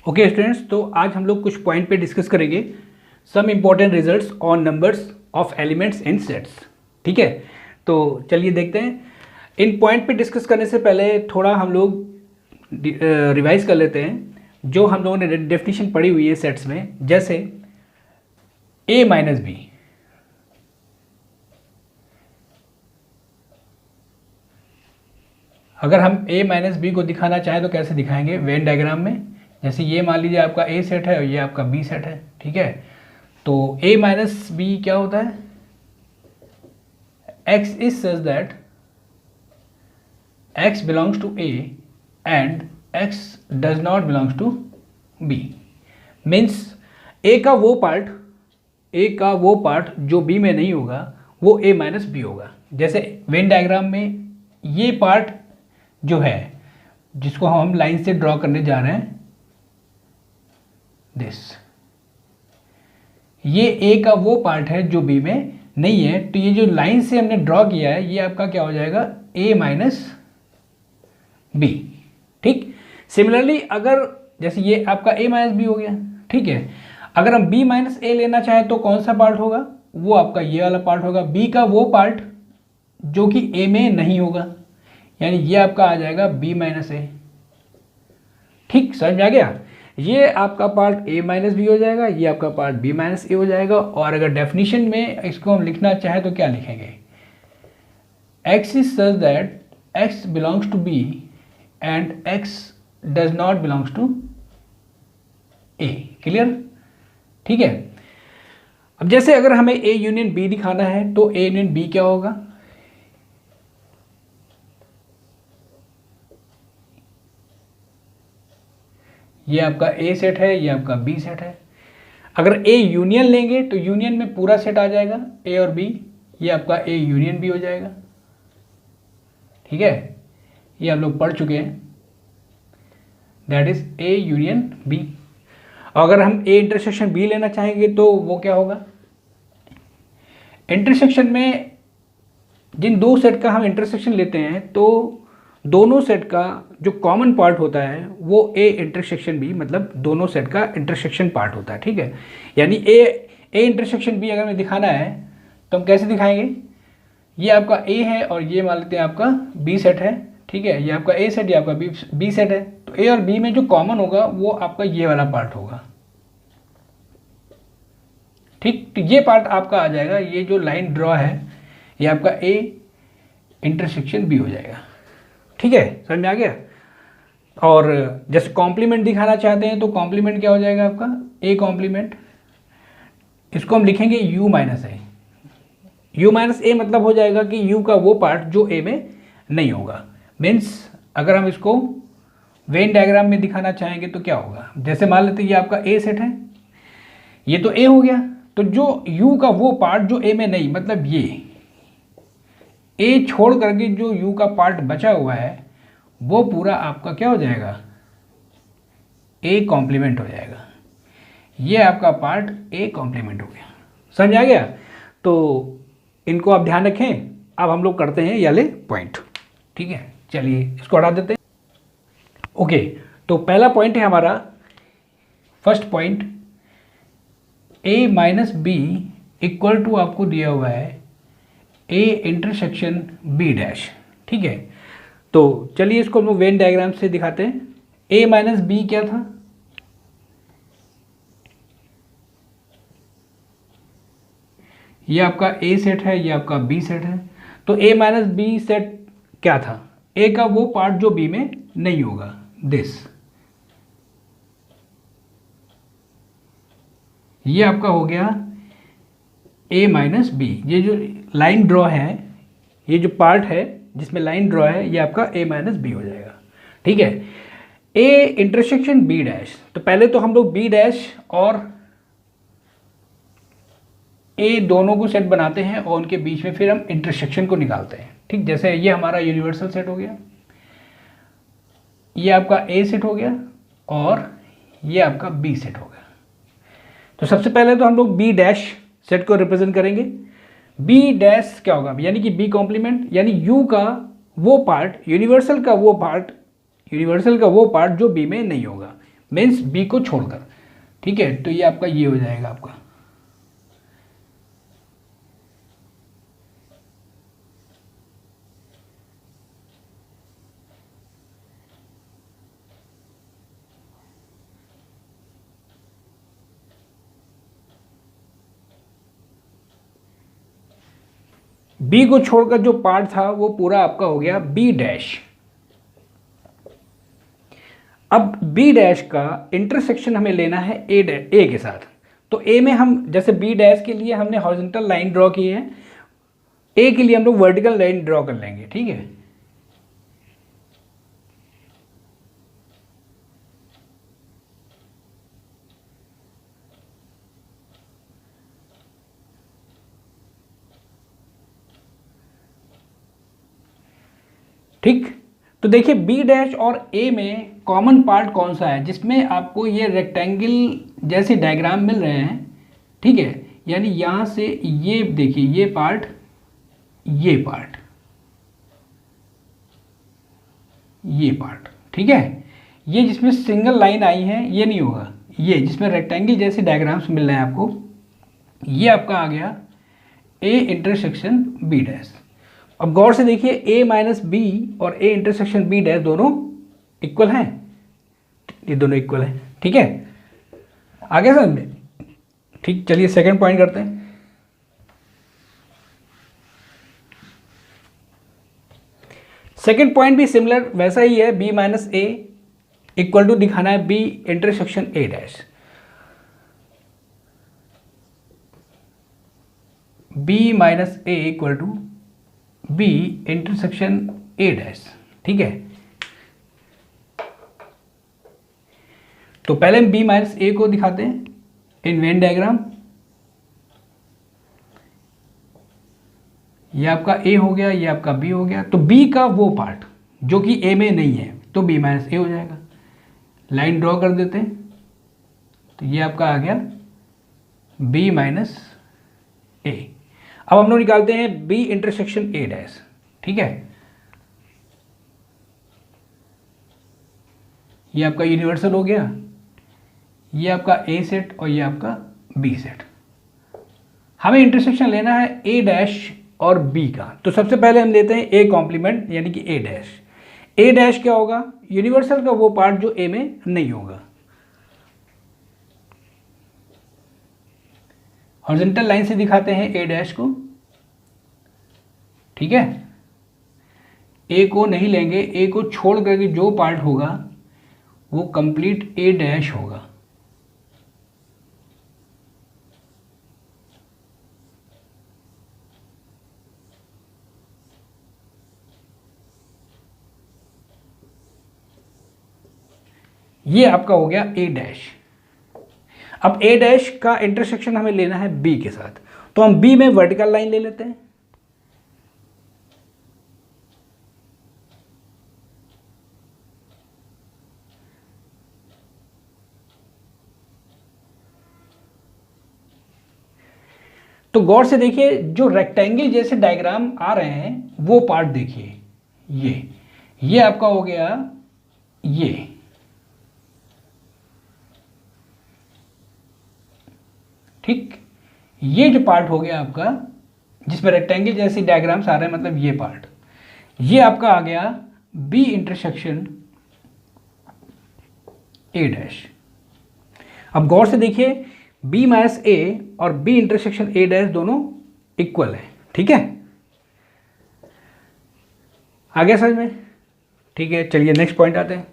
Okay students, तो आज हम लोग कुछ पॉइंट पे डिस्कस करेंगे some important results on numbers of elements in sets. ठीक है, तो चलिए देखते हैं। इन पॉइंट पे डिस्कस करने से पहले थोड़ा हम लोग रिवाइज कर लेते हैं जो हम लोगों ने डेफिनेशन पढ़ी हुई है सेट्स में। जैसे a माइनस बी, अगर हम a माइनस बी को दिखाना चाहें तो कैसे दिखाएंगे? वेन डायग्राम में। जैसे ये मान लीजिए आपका a सेट है और ये आपका b सेट है। ठीक है, तो a माइनस बी क्या होता है? x is such that x belongs to a and x does not belongs to b। Means a का वो पार्ट जो b में नहीं होगा वो a माइनस बी होगा। जैसे वेन डायग्राम में ये पार्ट जो है जिसको हम लाइन से ड्रॉ करने जा रहे हैं, दिस, ये a का वो पार्ट है जो b में नहीं है। तो ये जो लाइन से हमने ड्रॉ किया है ये आपका क्या हो जाएगा? a minus B. ठीक, सिमिलरली अगर जैसे ये आपका a माइनस बी हो गया, ठीक है, अगर हम b माइनस ए लेना चाहें तो कौन सा पार्ट होगा? वो आपका ये वाला पार्ट होगा, b का वो पार्ट जो कि a में नहीं होगा, यानी ये आपका आ जाएगा b माइनस ए। ठीक, समझ में आ गया? ये आपका पार्ट a माइनस बी हो जाएगा, ये आपका पार्ट b माइनस ए हो जाएगा। और अगर डेफिनेशन में इसको हम लिखना चाहें तो क्या लिखेंगे? x is such that x belongs to b and x does not belongs to a। Clear? ठीक है, अब जैसे अगर हमें a यूनियन b दिखाना है तो a यूनियन b क्या होगा? ये आपका a सेट है, ये आपका b सेट है। अगर a यूनियन लेंगे तो यूनियन में पूरा सेट आ जाएगा a और b, ये आपका a यूनियन b हो जाएगा। ठीक है, ये हम लोग पढ़ चुके हैं, that is a union b। अगर हम a इंटरसेक्शन b लेना चाहेंगे तो वो क्या होगा? इंटरसेक्शन में जिन दो सेट का हम इंटरसेक्शन लेते हैं तो दोनों सेट का जो कॉमन पार्ट होता है वो a इंटरसेक्शन b, मतलब दोनों सेट का इंटरसेक्शन पार्ट होता है। ठीक है, यानी a इंटरसेक्शन b अगर हमें दिखाना है तो हम कैसे दिखाएंगे? ये आपका a है और ये मान लेते हैं आपका b सेट है। ठीक है, ये आपका a सेट, ये आपका b सेट है। तो a और b में जो कॉमन होगा वो आपका ये वाला पार्ट होगा। ठीक, तो ये पार्ट आपका आ जाएगा, ये जो लाइन ड्रॉ है ये आपका a इंटरसेक्शन b हो जाएगा। ठीक है, समझ में आ गया? और जैसे कॉम्प्लीमेंट दिखाना चाहते हैं तो कॉम्प्लीमेंट क्या हो जाएगा आपका? a कॉम्प्लीमेंट, इसको हम लिखेंगे u माइनस ए। u माइनस ए मतलब हो जाएगा कि u का वो पार्ट जो a में नहीं होगा। मीन्स अगर हम इसको वेन डायग्राम में दिखाना चाहेंगे तो क्या होगा? जैसे मान लेते हैं ये आपका a सेट है, ये तो a हो गया, तो जो u का वो पार्ट जो a में नहीं, मतलब ये a छोड़ करके जो u का पार्ट बचा हुआ है वो पूरा आपका क्या हो जाएगा? a कॉम्प्लीमेंट हो जाएगा। ये आपका पार्ट a कॉम्प्लीमेंट हो गया। समझ आ गया? तो इनको आप ध्यान रखें। अब हम लोग करते हैं ये वाले पॉइंट। ठीक है, चलिए इसको हटा देते हैं। ओके, तो पहला पॉइंट है हमारा, first point, a minus B equal to आपको दिया हुआ है a इंटरसेक्शन b डैश। ठीक है, तो चलिए इसको हम वेन डायग्राम से दिखाते हैं। a माइनस बी क्या था? ये आपका a सेट है, ये आपका b सेट है। तो a माइनस बी सेट क्या था? a का वो पार्ट जो b में नहीं होगा, दिस। ये आपका हो गया a माइनस बी। ये जो लाइन ड्रॉ है, ये जो पार्ट है जिसमें लाइन ड्रॉ है, ये आपका a माइनस बी हो जाएगा। ठीक है, a इंटरसेक्शन b डैश, तो पहले तो हम लोग b डैश और a दोनों को सेट बनाते हैं और उनके बीच में फिर हम इंटरसेक्शन को निकालते हैं। ठीक, जैसे ये हमारा यूनिवर्सल सेट हो गया, ये आपका a सेट हो गया और ये आपका b सेट हो गया। तो सबसे पहले तो हम लोग b डैश सेट को रिप्रेजेंट करेंगे। b डैश क्या होगा? यानी कि b कॉम्प्लीमेंट, यानी u का वो पार्ट, यूनिवर्सल का वो पार्ट जो b में नहीं होगा। मीन्स बी को छोड़कर, ठीक है। तो ये आपका ये हो जाएगा आपका, बी को छोड़कर जो पार्ट था वो पूरा आपका हो गया बी डैश। अब बी डैश का इंटरसेक्शन हमें लेना है ए के साथ। तो ए में हम जैसे बी डैश के लिए हमने हॉरिजॉन्टल लाइन ड्रॉ की है, ए के लिए हम लोग वर्टिकल लाइन ड्रॉ कर लेंगे, ठीक है। ठीक, तो देखिए बी डैश और ए में कॉमन पार्ट कौन सा है, जिसमें आपको ये रेक्टेंगल जैसे डायग्राम मिल रहे हैं, ठीक है। यानी यहाँ से ये देखिए ये पार्ट, ये पार्ट, ये पार्ट, ठीक है। ये जिसमें सिंगल लाइन आई है ये नहीं होगा, ये जिसमें रेक्टेंगल जैसे डायग्राम्स मिल रहे हैं आपको, ये आपका आ गया ए इंटरसेक्शन बी डैश। अब गौर से देखिए ए माइनस बी और ए इंटरसेक्शन बी डैश दोनों इक्वल हैं, ये दोनों इक्वल हैं, ठीक है। आगे समझ में, ठीक। चलिए सेकंड पॉइंट करते हैं। सेकंड पॉइंट भी सिमिलर वैसा ही है, B minus A equal to दिखाना है B intersection A dash. B minus A equal to B intersection A dash, ठीक है। तो पहले हम बी माइनस ए को दिखाते हैं इन वेन डायग्राम। ये आपका ए हो गया, ये आपका बी हो गया। तो बी का वो पार्ट जो कि ए में नहीं है तो बी माइनस ए हो जाएगा। लाइन ड्रॉ कर देते हैं, तो ये आपका आ गया बी माइनस ए। अब हम लोग निकालते हैं बी इंटरसेक्शन ए डैश, ठीक है। ये आपका यूनिवर्सल हो गया, ये आपका ए सेट और ये आपका बी सेट। हमें इंटरसेक्शन लेना है ए डैश और बी का। तो सबसे पहले हम लेते हैं ए कॉम्प्लीमेंट यानी कि ए डैश। ए डैश क्या होगा, यूनिवर्सल का वो पार्ट जो ए में नहीं होगा। हॉरिजॉन्टल लाइन से दिखाते हैं ए डैश को, ठीक है। ए को नहीं लेंगे, ए को छोड़ करके जो पार्ट होगा वो कंप्लीट ए डैश होगा। ये आपका हो गया ए डैश। अब ए डैश का इंटरसेक्शन हमें लेना है बी के साथ, तो हम बी में वर्टिकल लाइन ले लेते हैं। तो गौर से देखिए जो रेक्टेंगल जैसे डायग्राम आ रहे हैं वो पार्ट देखिए, ये आपका हो गया ये, ठीक। ये जो पार्ट हो गया आपका जिसमें रेक्टेंगल जैसे डायग्राम्स आ रहे हैं, मतलब ये पार्ट, ये आपका आ गया बी इंटरसेक्शन ए डैश। अब गौर से देखिए बी माइनस ए और बी इंटरसेक्शन ए डैश दोनों इक्वल है, ठीक है। आ गया समझ में, ठीक है। चलिए नेक्स्ट पॉइंट आते हैं।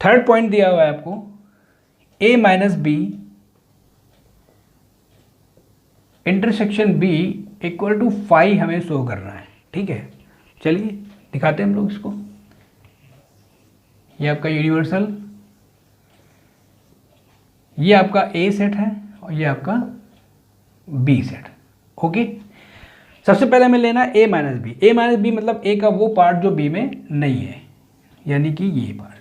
थर्ड पॉइंट दिया हुआ है आपको A minus B intersection B equal to phi हमें शो करना है, ठीक है। चलिए दिखाते हैं हम लोग इसको। ये आपका यूनिवर्सल, ये आपका ए सेट है और ये आपका बी सेट, ओके। सबसे पहले हमें लेना ए minus B. A minus B मतलब ए का वो पार्ट जो बी में नहीं है, यानी कि ये पार्ट।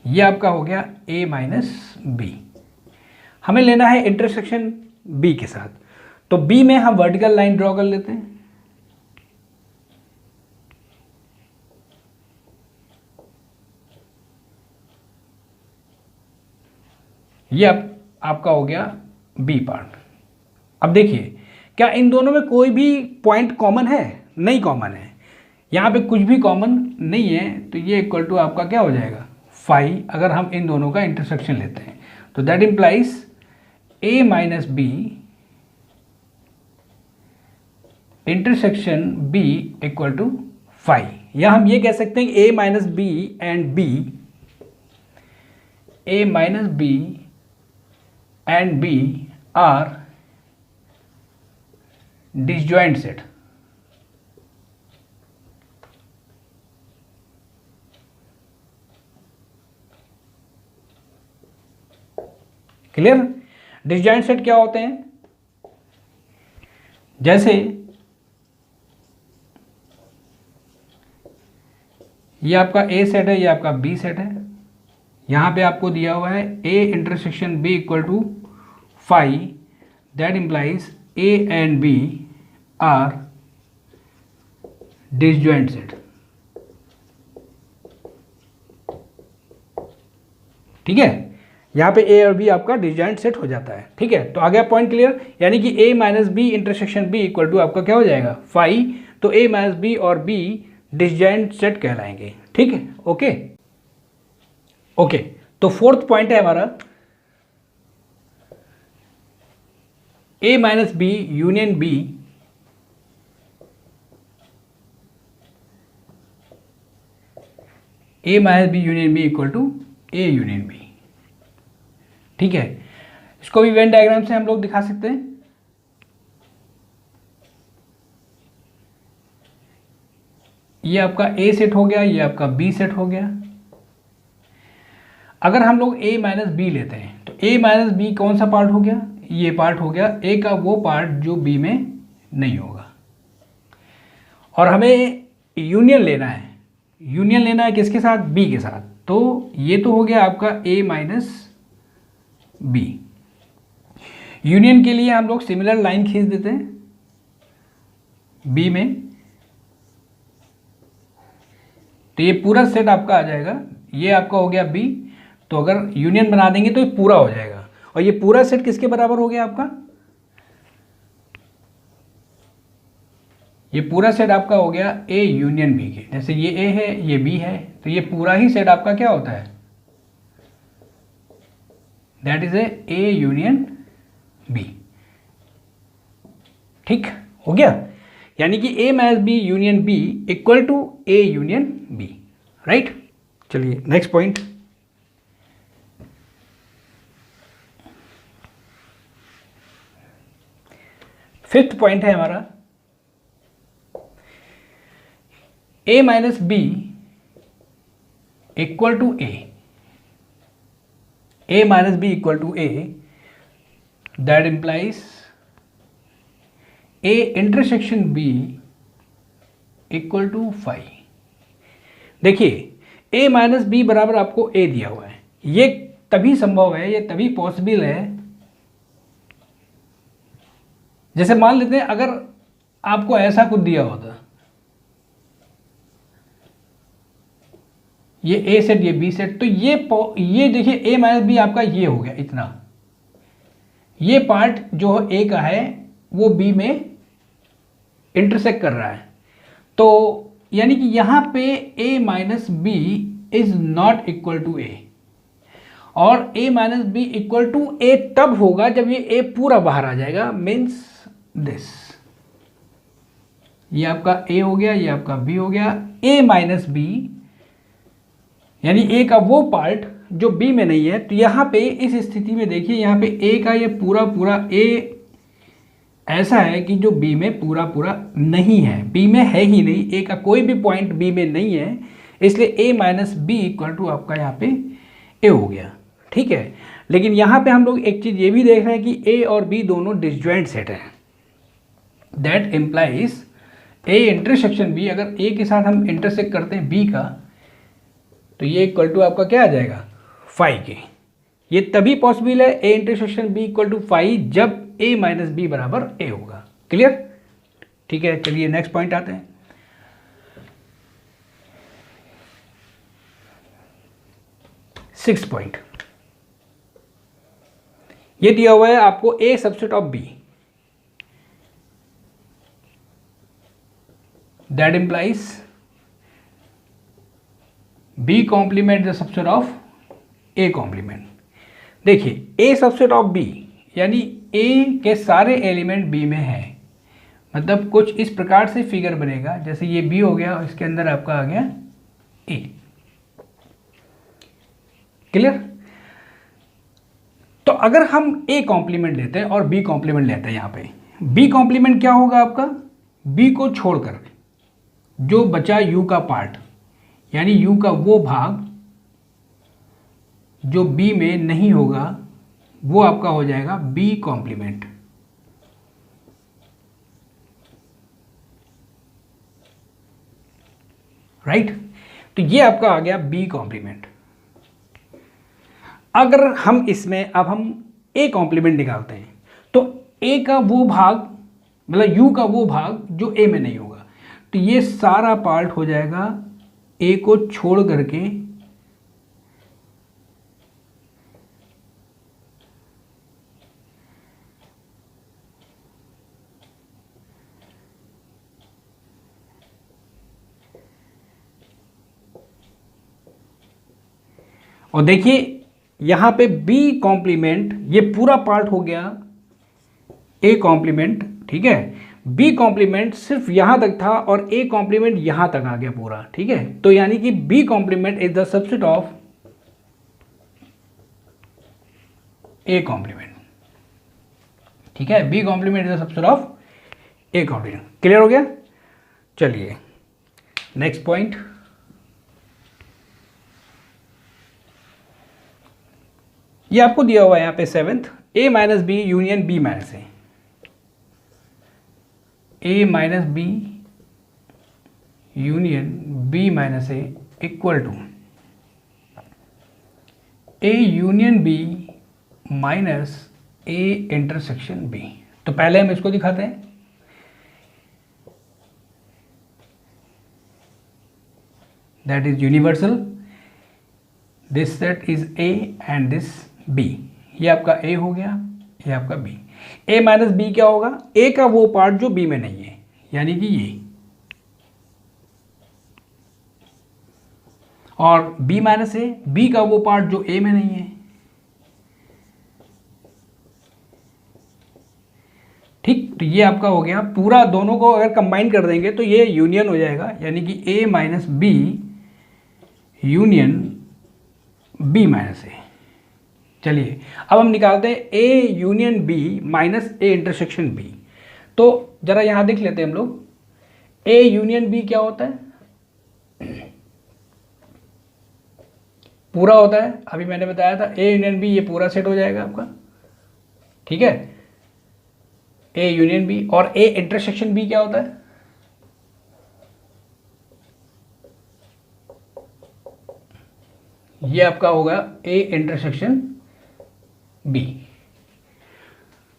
ये आपका हो गया ए माइनस बी। हमें लेना है इंटरसेक्शन बी के साथ। तो बी में हम वर्टिकल लाइन ड्रॉ कर लेते हैं। ये आपका हो गया बी पार्ट। अब देखिए क्या इन दोनों में कोई भी पॉइंट कॉमन है? नहीं कॉमन है, यहाँ पे कुछ भी कॉमन नहीं है, तो ये इक्वल टू आपका क्या हो जाएगा फाई, अगर हम इन दोनों का इंटरसेक्शन लेते हैं। तो that implies A minus B intersection B equal to phi, या हम ये कह सकते हैं A minus B and B, A minus B and B are disjoint set. Clear? Disjoint set क्या होते हैं? जैसे ये आपका ए सेट है, ये आपका बी सेट है, यहां पे आपको दिया हुआ है A intersection B equal to phi, that implies A and B are disjoint set. ठीक है, यहाँ पे ए और बी आपका डिसजॉइंट सेट हो जाता है। ठीक है, तो आ गया पॉइंट क्लियर, यानी कि A minus B intersection B equal to आपका क्या हो जाएगा फाई, तो ए माइनस बी और बी डिसजॉइंट सेट कहलाएंगे। ठीक है, ओके ओके। तो फोर्थ पॉइंट है हमारा A minus B union B A minus B union B equal to A union B. ठीक है, इसको भी वेन डायग्राम से हम लोग दिखा सकते हैं। ये आपका ए सेट हो गया, ये आपका बी सेट हो गया। अगर हम लोग ए माइनस बी लेते हैं तो ए माइनस बी कौन सा पार्ट हो गया? ये पार्ट हो गया ए का वो पार्ट जो बी में नहीं होगा, और हमें यूनियन लेना है। यूनियन लेना है किसके साथ? बी के साथ। तो ये तो हो गया आपका ए माइनस बी। यूनियन के लिए हम लोग सिमिलर लाइन खींच देते हैं बी में, तो ये पूरा सेट आपका आ जाएगा। ये आपका हो गया बी, तो अगर यूनियन बना देंगे तो ये पूरा हो जाएगा। और ये पूरा सेट किसके बराबर हो गया आपका? ये पूरा सेट आपका हो गया ए यूनियन बी के। जैसे ये ए है, ये बी है, तो ये पूरा ही सेट आपका क्या होता है? That is A union B. ठीक हो गया, यानी कि A minus B union B equal to A union B. Right, चलिए नेक्स्ट पॉइंट। फिफ्थ पॉइंट है हमारा A minus B equal to A minus B equal to A, that implies A intersection B equal to phi. देखिए A minus B बराबर आपको ए दिया हुआ है, ये तभी संभव है, ये तभी पॉसिबल है। जैसे मान लेते हैं अगर आपको ऐसा कुछ दिया होता, ये ए सेट ये बी सेट, तो ये देखिए ए माइनस बी आपका ये हो गया इतना, ये पार्ट जो ए का है वो बी में इंटरसेक्ट कर रहा है। तो यानी कि यहां पे A minus B is not equal to A, और A minus B equal to A तब होगा जब ये ए पूरा बाहर आ जाएगा। मीन्स दिस, ये आपका ए हो गया, ये आपका बी हो गया। ए माइनस बी यानी ए का वो पार्ट जो बी में नहीं है। तो यहाँ पे इस स्थिति में देखिए, यहाँ पे ए का ये पूरा पूरा ए ऐसा है कि जो बी में पूरा पूरा नहीं है, बी में है ही नहीं, ए का कोई भी पॉइंट बी में नहीं है, इसलिए ए माइनस बी इक्वल टू आपका यहाँ पे ए हो गया। ठीक है, लेकिन यहाँ पे हम लोग एक चीज़ ये भी देख रहे हैं कि ए और बी दोनों डिसजॉइंट सेट हैं। That implies A intersection B, अगर ए के साथ हम इंटरसेक्ट करते हैं बी का, तो ये इक्वल टू आपका क्या आ जाएगा फाई के। ये तभी पॉसिबल है A intersection B equal to five जब ए माइनस बी बराबर ए होगा। क्लियर? ठीक है, चलिए नेक्स्ट पॉइंट आते हैं। सिक्स पॉइंट, ये दिया हुआ है आपको A subset of B, that implies B complement the subset of A complement. देखिए ए सबसेट ऑफ बी यानी ए के सारे एलिमेंट बी में है, मतलब कुछ इस प्रकार से फिगर बनेगा, जैसे ये बी हो गया और इसके अंदर आपका आ गया ए। क्लियर? तो अगर हम ए कॉम्प्लीमेंट लेते हैं और बी कॉम्प्लीमेंट लेते हैं, यहां पे बी कॉम्प्लीमेंट क्या होगा आपका, बी को छोड़कर जो बचा यू का पार्ट, यानी यू का वो भाग जो बी में नहीं होगा, वो आपका हो जाएगा बी कॉम्प्लीमेंट। राइट? तो ये आपका आ गया बी कॉम्प्लीमेंट। अगर हम इसमें अब हम ए कॉम्प्लीमेंट निकालते हैं तो ए का वो भाग, मतलब यू का वो भाग जो ए में नहीं होगा, तो ये सारा पार्ट हो जाएगा ए को छोड़ करके और देखिए यहां पे बी कॉम्प्लीमेंट ये पूरा पार्ट हो गया ए कॉम्प्लीमेंट। ठीक है, बी कॉम्प्लीमेंट सिर्फ यहां तक था और ए कॉम्प्लीमेंट यहां तक आ गया पूरा। ठीक है, तो यानी कि B complement is the subset of A complement. ठीक है, B complement is the subset of A complement. Clear हो गया? चलिए नेक्स्ट पॉइंट, ये आपको दिया हुआ है यहां पे seventh, A minus B union B minus A minus B union B minus A equal to A union B minus A intersection B. तो पहले हम इसको दिखाते हैं। That is universal, this set is A and this B. ये आपका ए हो गया, ये आपका बी। ए माइनस बी क्या होगा, ए का वो पार्ट जो बी में नहीं है, यानी कि ये, और बी माइनस ए, बी का वो पार्ट जो ए में नहीं है। ठीक, तो ये आपका हो गया पूरा, दोनों को अगर कंबाइन कर देंगे तो ये यूनियन हो जाएगा, यानी कि A minus B union B minus A. चलिए अब हम निकालते हैं A union B minus A intersection B. तो जरा यहां देख लेते हैं हम लोग, ए यूनियन बी क्या होता है, पूरा होता है। अभी मैंने बताया था ए यूनियन बी, ये पूरा सेट हो जाएगा आपका। ठीक है, ए यूनियन बी। और ए इंटरसेक्शन बी क्या होता है, ये आपका होगा ए इंटरसेक्शन बी।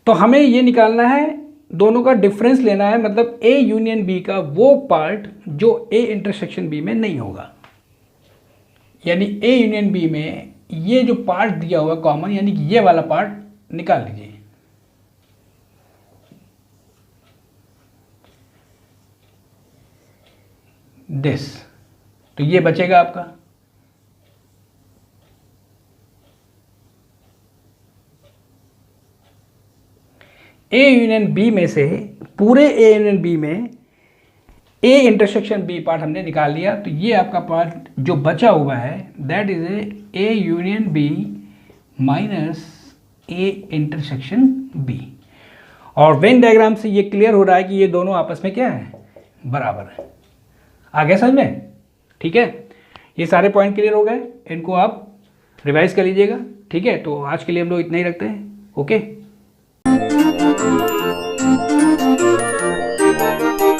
तो हमें ये निकालना है, दोनों का डिफरेंस लेना है, मतलब ए यूनियन बी का वो पार्ट जो ए इंटरसेक्शन बी में नहीं होगा। यानी ए यूनियन बी में ये जो पार्ट दिया हुआ है कॉमन, यानी कि ये वाला पार्ट निकाल लीजिए। दिस, तो ये बचेगा आपका। ए यूनियन बी में से पूरे ए यूनियन बी में ए इंटरसेक्शन बी पार्ट हमने निकाल लिया, तो ये आपका पार्ट जो बचा हुआ है that is A union B minus A intersection B. और वेन डायग्राम से ये क्लियर हो रहा है कि ये दोनों आपस में क्या है, बराबर है। आ गया समझ में? ठीक है, ये सारे पॉइंट क्लियर हो गए, इनको आप रिवाइज कर लीजिएगा। ठीक है, तो आज के लिए हम लोग इतना ही रखते हैं। ओके।